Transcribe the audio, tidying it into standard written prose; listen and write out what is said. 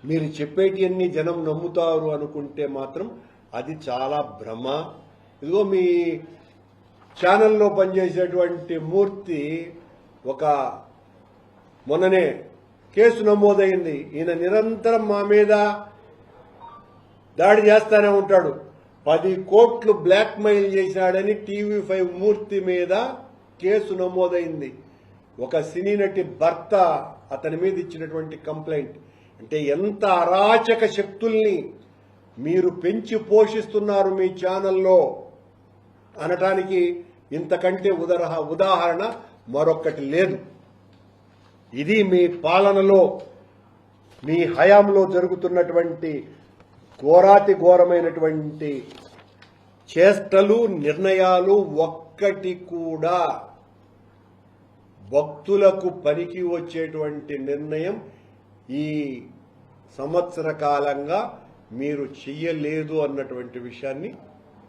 మీరు చెప్పేటివన్నీ జనం నమ్ముతారు అనుకుంటే మాత్రం అది చాలా భ్రమ. ఇదిగో మీ ఛానల్లో పనిచేసేటువంటి మూర్తి ఒక మొన్ననే కేసు నమోదైంది. ఈయన నిరంతరం మా మీద దాడి చేస్తానే ఉంటాడు. 10 కోట్లు బ్లాక్ మెయిల్ చేశాడని TV5 మూర్తి మీద కేసు నమోదైంది. ఒక సినీ నటి భర్త అతని మీద ఇచ్చినటువంటి కంప్లైంట్. అంటే ఎంత అరాచక శక్తుల్ని మీరు పెంచి పోషిస్తున్నారు మీ ఛానల్లో అనటానికి ఇంతకంటే ఉదాహరణ మరొక్కటి లేదు. ఇది మీ పాలనలో మీ హయాంలో జరుగుతున్నటువంటి ఘోరాతి ఘోరమైనటువంటి చేష్టలు, నిర్ణయాలు. ఒక్కటి కూడా భక్తులకు పనికి వచ్చేటువంటి నిర్ణయం ఈ సంవత్సర కాలంగా మీరు చెయ్యలేదు అన్నటువంటి విషయాన్ని